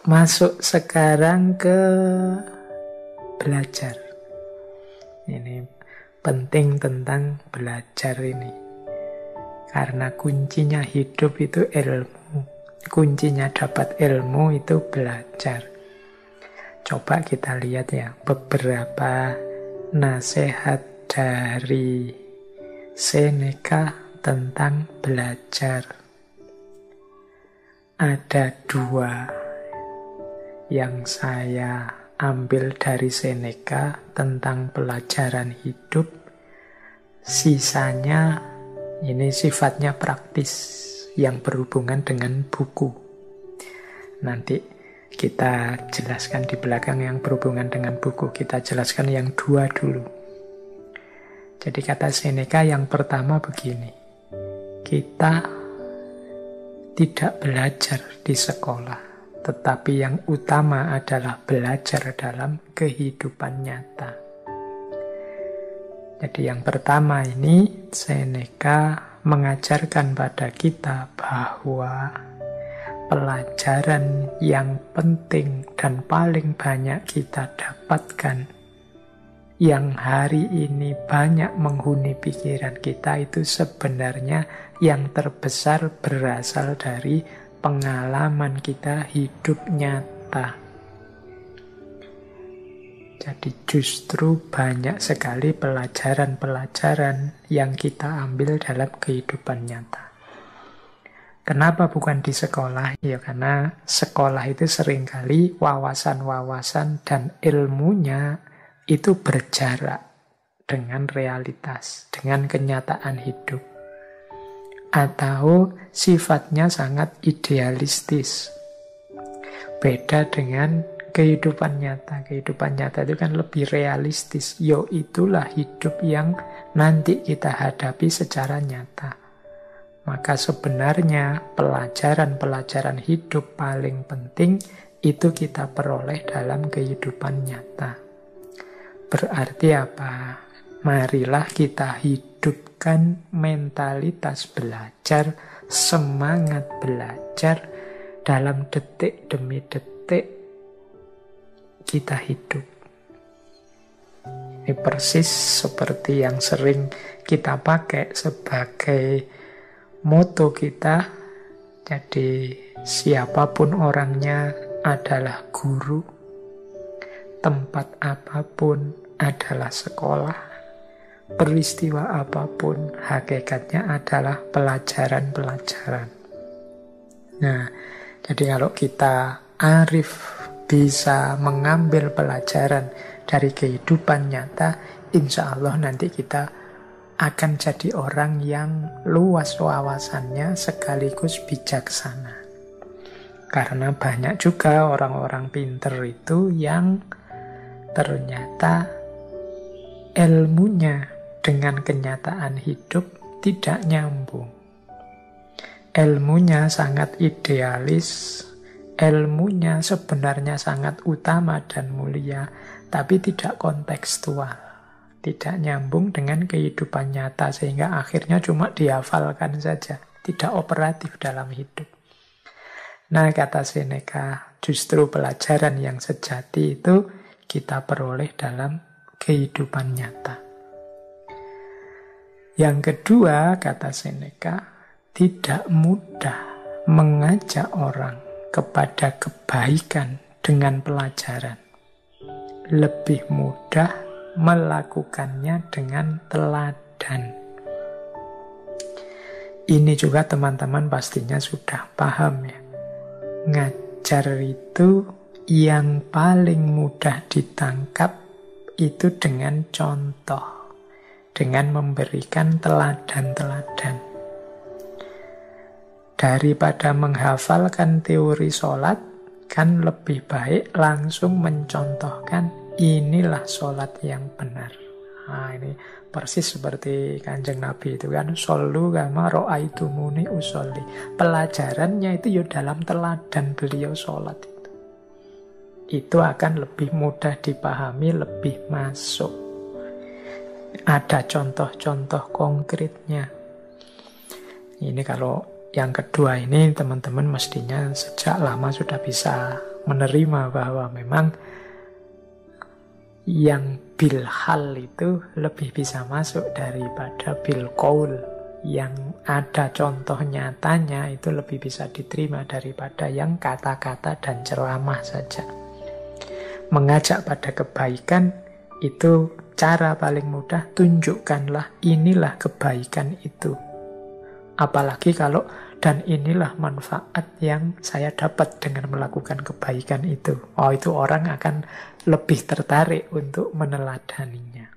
Masuk sekarang ke belajar. Ini penting tentang belajar ini. Karena kuncinya hidup itu ilmu. Kuncinya dapat ilmu itu belajar. Coba kita lihat ya beberapa nasihat dari Seneca tentang belajar. Ada 2 yang saya ambil dari Seneca tentang pelajaran hidup. Sisanya ini sifatnya praktis yang berhubungan dengan buku. Nanti kita jelaskan di belakang yang berhubungan dengan buku. Kita jelaskan yang 2 dulu. Jadi kata Seneca yang pertama begini. Kita tidak belajar di sekolah, tetapi yang utama adalah belajar dalam kehidupan nyata. Jadi yang pertama ini Seneca mengajarkan pada kita bahwa pelajaran yang penting dan paling banyak kita dapatkan, yang hari ini banyak menghuni pikiran kita, itu sebenarnya yang terbesar berasal dari pengalaman kita hidup nyata. Jadi justru banyak sekali pelajaran-pelajaran yang kita ambil dalam kehidupan nyata. Kenapa bukan di sekolah? Ya karena sekolah itu seringkali wawasan-wawasan dan ilmunya itu berjarak dengan realitas, dengan kenyataan hidup. Atau sifatnya sangat idealistis. Beda dengan kehidupan nyata. Kehidupan nyata itu kan lebih realistis. Yo, itulah hidup yang nanti kita hadapi secara nyata. Maka sebenarnya pelajaran-pelajaran hidup paling penting itu kita peroleh dalam kehidupan nyata. Berarti apa? Marilah kita hidupkan mentalitas belajar, semangat belajar dalam detik demi detik kita hidup. Ini persis seperti yang sering kita pakai sebagai moto kita. Jadi siapapun orangnya adalah guru. Tempat apapun adalah sekolah. Peristiwa apapun hakikatnya adalah pelajaran-pelajaran. Nah, jadi kalau kita arif bisa mengambil pelajaran dari kehidupan nyata, insya Allah nanti kita akan jadi orang yang luas wawasannya sekaligus bijaksana. Karena banyak juga orang-orang pinter itu yang ternyata ilmunya dengan kenyataan hidup tidak nyambung. Ilmunya sangat idealis, ilmunya sebenarnya sangat utama dan mulia, tapi tidak kontekstual, tidak nyambung dengan kehidupan nyata, sehingga akhirnya cuma dihafalkan saja, tidak operatif dalam hidup. Nah, kata Seneca, justru pelajaran yang sejati itu kita peroleh dalam kehidupan nyata. Yang kedua, kata Seneca, tidak mudah mengajak orang kepada kebaikan dengan pelajaran. Lebih mudah melakukannya dengan teladan. Ini juga teman-teman pastinya sudah paham ya. Ngajar itu yang paling mudah ditangkap itu dengan contoh, dengan memberikan teladan-teladan. Daripada menghafalkan teori sholat, kan lebih baik langsung mencontohkan inilah sholat yang benar. Nah, ini persis seperti Kanjeng Nabi itu kan, shollu kama ra'aitumuni usolli. Pelajarannya itu ya dalam teladan beliau sholat itu. Itu akan lebih mudah dipahami, lebih masuk. Ada contoh-contoh konkretnya. Ini kalau Yang kedua ini teman-teman mestinya sejak lama sudah bisa menerima bahwa memang yang bil hal itu lebih bisa masuk daripada bil qaul. Yang ada contoh nyatanya itu lebih bisa diterima daripada yang kata-kata dan ceramah saja. Mengajak pada kebaikan itu cara paling mudah, tunjukkanlah inilah kebaikan itu. Apalagi kalau dan inilah manfaat yang saya dapat dengan melakukan kebaikan itu. Oh, itu orang akan lebih tertarik untuk meneladaninya.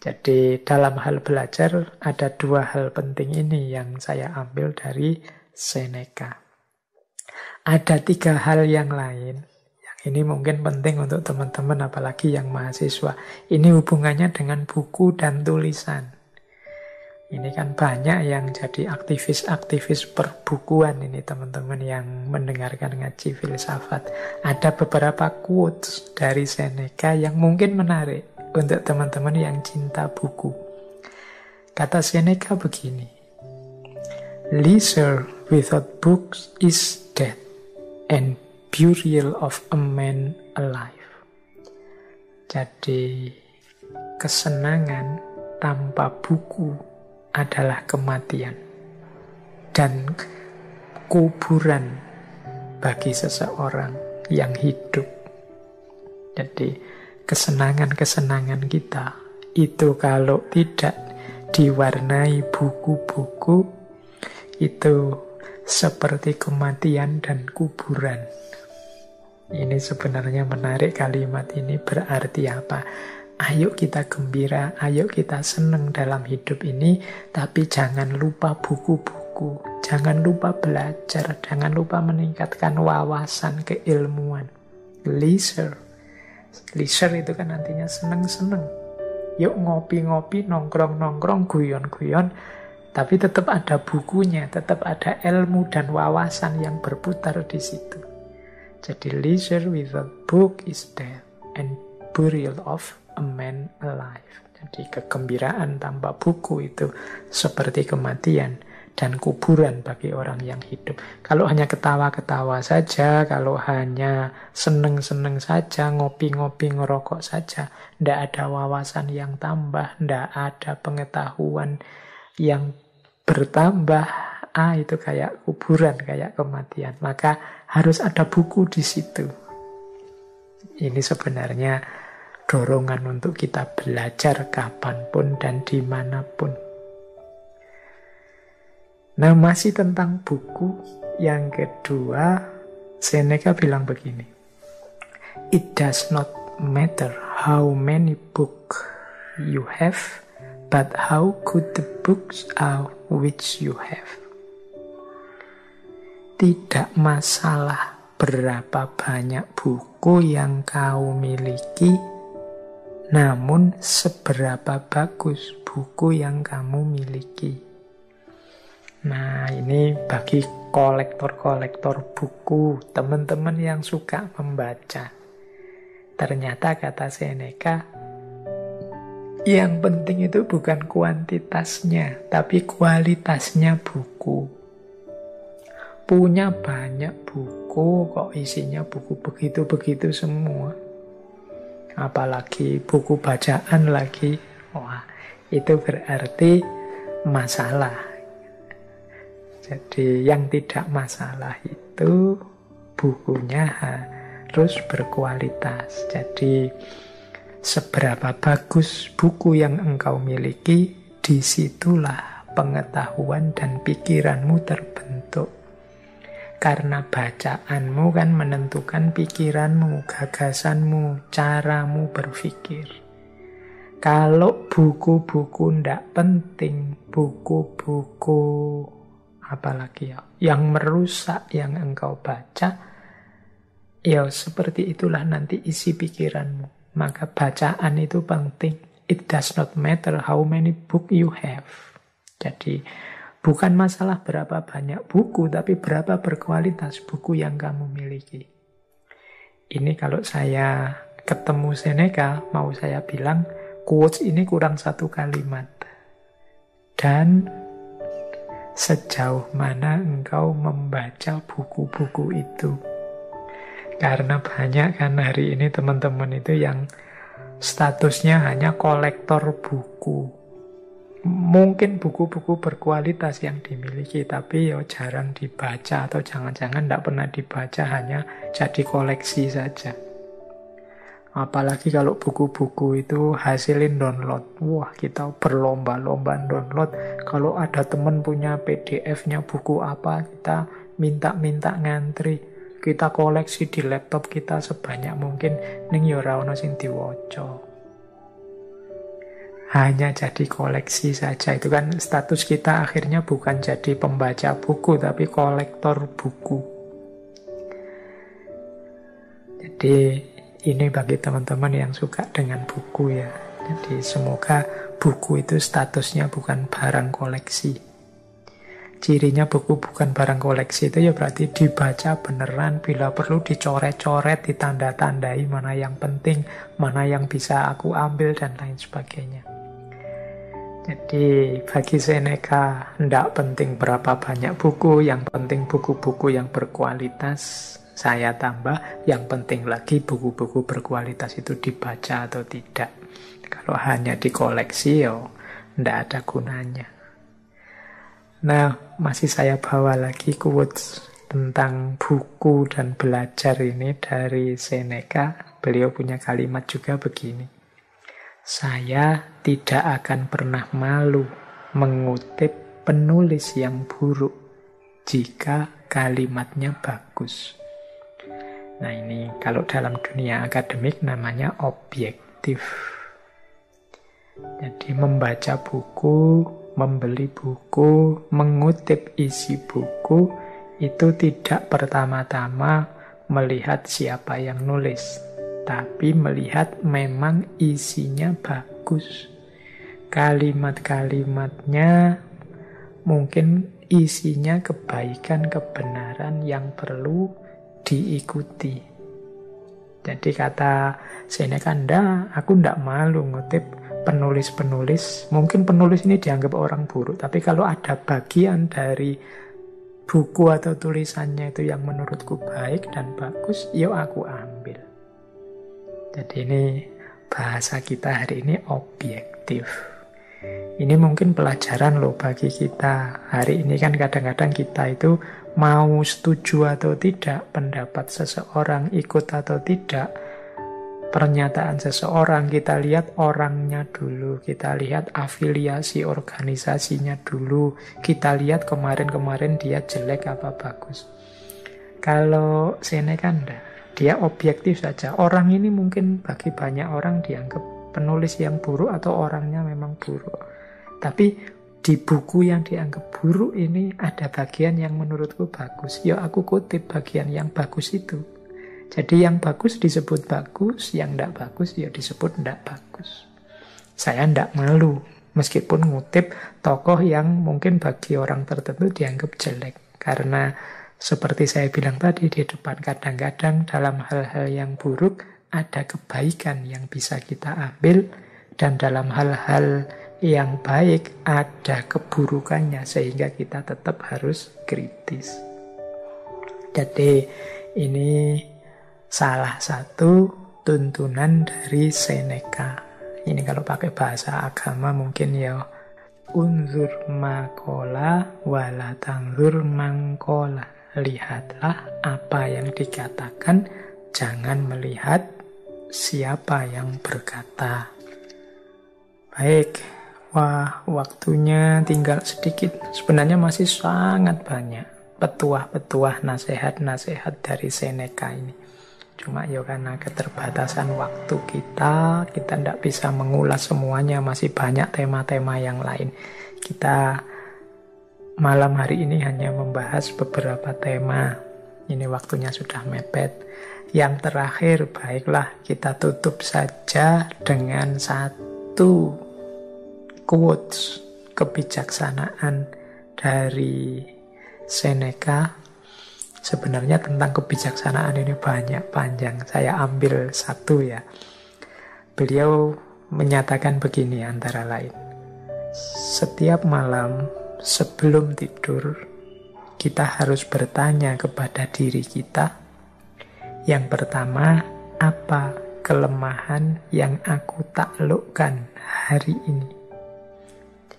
Jadi dalam hal belajar ada dua hal penting ini yang saya ambil dari Seneca. Ada tiga hal yang lain. Yang ini mungkin penting untuk teman-teman apalagi yang mahasiswa. Ini hubungannya dengan buku dan tulisan. Ini kan banyak yang jadi aktivis-aktivis perbukuan ini teman-teman yang mendengarkan ngaji filsafat. Ada beberapa quotes dari Seneca yang mungkin menarik untuk teman-teman yang cinta buku. Kata Seneca begini, "Leisure without books is death and burial of a man alive." Jadi kesenangan tanpa buku adalah kematian dan kuburan bagi seseorang yang hidup. Jadi kesenangan-kesenangan kita itu kalau tidak diwarnai buku-buku itu seperti kematian dan kuburan. Ini sebenarnya menarik kalimat ini, berarti apa? Ayo kita gembira, ayo kita senang dalam hidup ini, tapi jangan lupa buku-buku, jangan lupa belajar, jangan lupa meningkatkan wawasan keilmuan. Leisure itu kan artinya senang-senang. Yuk ngopi-ngopi, nongkrong-nongkrong, guyon-guyon, tapi tetap ada bukunya, tetap ada ilmu dan wawasan yang berputar di situ. Jadi leisure without book is death and burial of a man alive. Jadi kegembiraan tanpa buku itu seperti kematian dan kuburan bagi orang yang hidup. Kalau hanya ketawa-ketawa saja, kalau hanya seneng-seneng saja, ngopi-ngopi, ngerokok saja, tidak ada wawasan yang tambah, tidak ada pengetahuan yang bertambah, itu kayak kuburan, kayak kematian. Maka harus ada buku di situ. Ini sebenarnya dorongan untuk kita belajar kapanpun dan dimanapun. Nah, masih tentang buku, yang kedua, Seneca bilang begini, "It does not matter how many books you have, but how good the books are which you have." Tidak masalah berapa banyak buku yang kau miliki, namun seberapa bagus buku yang kamu miliki. Nah, ini bagi kolektor-kolektor buku, teman-teman yang suka membaca. Ternyata kata Seneca, yang penting itu bukan kuantitasnya, tapi kualitasnya buku. Punya banyak buku, kok isinya buku begitu-begitu semua. Apalagi buku bacaan lagi, wah, itu berarti masalah. Jadi yang tidak masalah itu bukunya harus berkualitas. Jadi seberapa bagus buku yang engkau miliki, disitulah pengetahuan dan pikiranmu terbentuk. Karena bacaanmu kan menentukan pikiranmu, gagasanmu, caramu berpikir. Kalau buku-buku ndak penting, buku-buku apalagi yang merusak yang engkau baca, ya seperti itulah nanti isi pikiranmu. Maka bacaan itu penting. It does not matter how many book you have. Jadi bukan masalah berapa banyak buku, tapi berapa berkualitas buku yang kamu miliki. Ini kalau saya ketemu Seneca, mau saya bilang, quotes ini kurang satu kalimat. Dan sejauh mana engkau membaca buku-buku itu. Karena banyak kan hari ini teman-teman itu yang statusnya hanya kolektor buku. Mungkin buku-buku berkualitas yang dimiliki, tapi ya jarang dibaca atau jangan-jangan tidak pernah dibaca, hanya jadi koleksi saja. Apalagi kalau buku-buku itu hasilin download. Wah, kita berlomba-lomba download. Kalau ada teman punya PDF-nya buku apa, kita minta-minta ngantri. Kita koleksi di laptop kita sebanyak mungkin, ning ya ora ono sing diwaca. Hanya jadi koleksi saja. Itu kan status kita akhirnya bukan jadi pembaca buku, tapi kolektor buku. Jadi ini bagi teman-teman yang suka dengan buku ya. Jadi semoga buku itu statusnya bukan barang koleksi. Cirinya buku bukan barang koleksi itu ya berarti dibaca beneran, bila perlu dicoret-coret, ditanda-tandai mana yang penting, mana yang bisa aku ambil, dan lain sebagainya. Jadi bagi Seneca tidak penting berapa banyak buku, yang penting buku-buku yang berkualitas. Saya tambah, yang penting lagi buku-buku berkualitas itu dibaca atau tidak. Kalau hanya dikoleksi ya tidak ada gunanya. Nah, masih saya bawa lagi quotes tentang buku dan belajar ini dari Seneca. Beliau punya kalimat juga begini. Saya tidak akan pernah malu mengutip penulis yang buruk jika kalimatnya bagus. Nah ini kalau dalam dunia akademik namanya objektif. Jadi membaca buku, membeli buku, mengutip isi buku itu tidak pertama-tama melihat siapa yang nulis, tapi melihat memang isinya bagus. Kalimat-kalimatnya mungkin isinya kebaikan, kebenaran yang perlu diikuti. Jadi kata Seneca, aku ndak malu ngutip penulis-penulis. Mungkin penulis ini dianggap orang buruk, tapi kalau ada bagian dari buku atau tulisannya itu yang menurutku baik dan bagus, yuk aku ambil. Jadi ini bahasa kita hari ini objektif. Ini mungkin pelajaran loh bagi kita. Hari ini kan kadang-kadang kita itu mau setuju atau tidak pendapat seseorang, ikut atau tidak pernyataan seseorang, kita lihat orangnya dulu, kita lihat afiliasi organisasinya dulu, kita lihat kemarin-kemarin dia jelek apa bagus. Kalau Seneca enggak, dia objektif saja. Orang ini mungkin bagi banyak orang dianggap penulis yang buruk atau orangnya memang buruk. Tapi di buku yang dianggap buruk ini ada bagian yang menurutku bagus. Ya aku kutip bagian yang bagus itu. Jadi yang bagus disebut bagus, yang tidak bagus ya disebut tidak bagus. Saya tidak malu meskipun ngutip tokoh yang mungkin bagi orang tertentu dianggap jelek. Karena seperti saya bilang tadi di depan, kadang-kadang dalam hal-hal yang buruk ada kebaikan yang bisa kita ambil, dan dalam hal-hal yang baik ada keburukannya, sehingga kita tetap harus kritis. Jadi ini salah satu tuntunan dari Seneca. Ini kalau pakai bahasa agama mungkin ya unzur makola wala tanzur mangkola. Lihatlah apa yang dikatakan, jangan melihat siapa yang berkata. Baik, wah waktunya tinggal sedikit. Sebenarnya masih sangat banyak petuah-petuah, nasihat-nasihat dari Seneca ini. Cuma ya karena keterbatasan waktu kita tidak bisa mengulas semuanya, masih banyak tema-tema yang lain. Kita malam hari ini hanya membahas beberapa tema. Ini waktunya sudah mepet. Yang terakhir, baiklah kita tutup saja dengan satu quotes kebijaksanaan dari Seneca. Sebenarnya tentang kebijaksanaan ini banyak panjang. Saya ambil satu ya. Beliau menyatakan begini antara lain. Setiap malam sebelum tidur, kita harus bertanya kepada diri kita. Yang pertama, apa kelemahan yang aku taklukkan hari ini?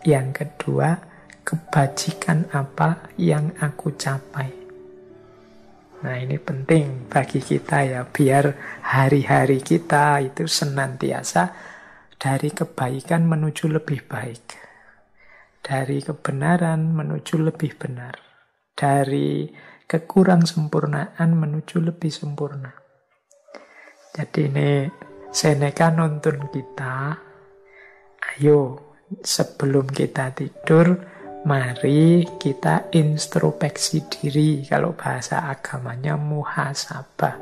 Yang kedua, kebajikan apa yang aku capai? Nah, ini penting bagi kita ya, biar hari-hari kita itu senantiasa dari kebaikan menuju lebih baik. Dari kebenaran menuju lebih benar. Dari kekurang sempurnaan menuju lebih sempurna. Jadi ini Seneca nuntun kita, ayo sebelum kita tidur, mari kita introspeksi diri. Kalau bahasa agamanya muhasabah.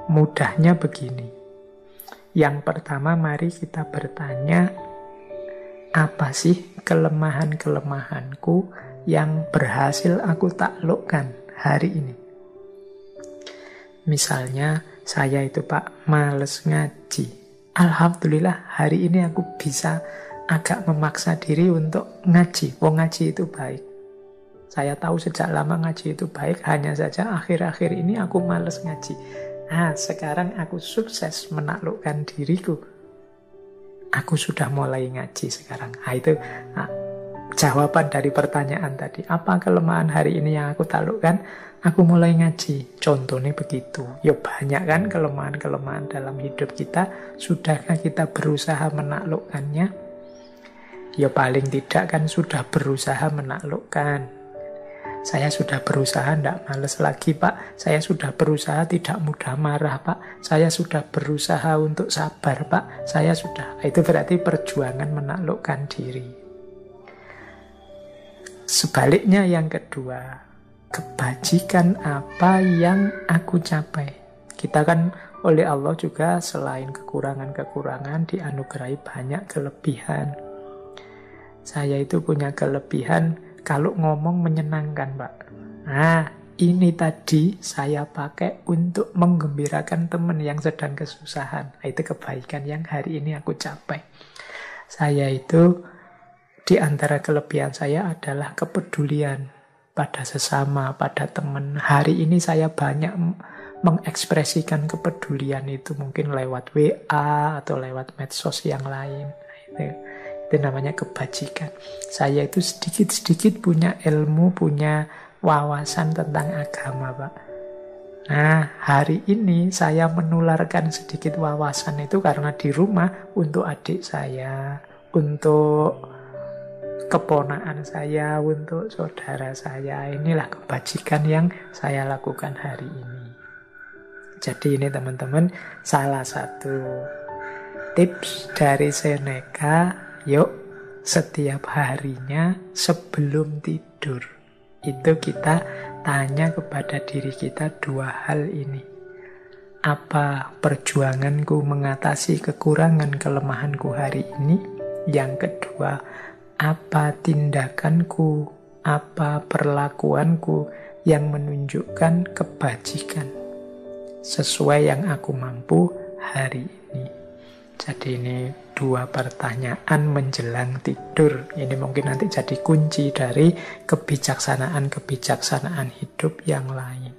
Mudahnya begini. Yang pertama, mari kita bertanya, apa sih kelemahan-kelemahanku yang berhasil aku taklukkan hari ini? Misalnya, saya itu Pak, males ngaji. Alhamdulillah, hari ini aku bisa agak memaksa diri untuk ngaji. Ngaji itu baik. Saya tahu sejak lama ngaji itu baik, hanya saja akhir-akhir ini aku males ngaji. Sekarang aku sukses menaklukkan diriku. Aku sudah mulai ngaji sekarang. Itu jawaban dari pertanyaan tadi. Apa kelemahan hari ini yang aku taklukkan? Aku mulai ngaji. Contohnya begitu. Ya banyak kan kelemahan-kelemahan dalam hidup kita. Sudahkah kita berusaha menaklukkannya? Ya paling tidak kan sudah berusaha menaklukkan. Saya sudah berusaha tidak males lagi Pak. Saya sudah berusaha tidak mudah marah Pak. Saya sudah berusaha untuk sabar Pak. Saya sudah. Itu berarti perjuangan menaklukkan diri. Sebaliknya yang kedua, kebajikan apa yang aku capai? Kita kan oleh Allah juga selain kekurangan-kekurangan dianugerahi banyak kelebihan. Saya itu punya kelebihan kalau ngomong menyenangkan, Pak. Ini tadi saya pakai untuk menggembirakan teman yang sedang kesusahan. Itu kebaikan yang hari ini aku capai. Saya itu, di antara kelebihan saya adalah kepedulian pada sesama, pada teman. Hari ini saya banyak mengekspresikan kepedulian itu mungkin lewat WA atau lewat medsos yang lain. Itu namanya kebajikan. Saya itu sedikit-sedikit punya ilmu, punya wawasan tentang agama, Pak. Hari ini saya menularkan sedikit wawasan itu karena di rumah untuk adik saya, untuk keponakan saya, untuk saudara saya. Inilah kebajikan yang saya lakukan hari ini. Jadi ini teman-teman, salah satu tips dari Seneca. Yuk, setiap harinya sebelum tidur itu kita tanya kepada diri kita dua hal ini. Apa perjuanganku mengatasi kekurangan kelemahanku hari ini? Yang kedua, apa tindakanku, apa perlakuanku yang menunjukkan kebajikan sesuai yang aku mampu hari ini? Jadi ini dua pertanyaan menjelang tidur. Ini mungkin nanti jadi kunci dari kebijaksanaan-kebijaksanaan hidup yang lain.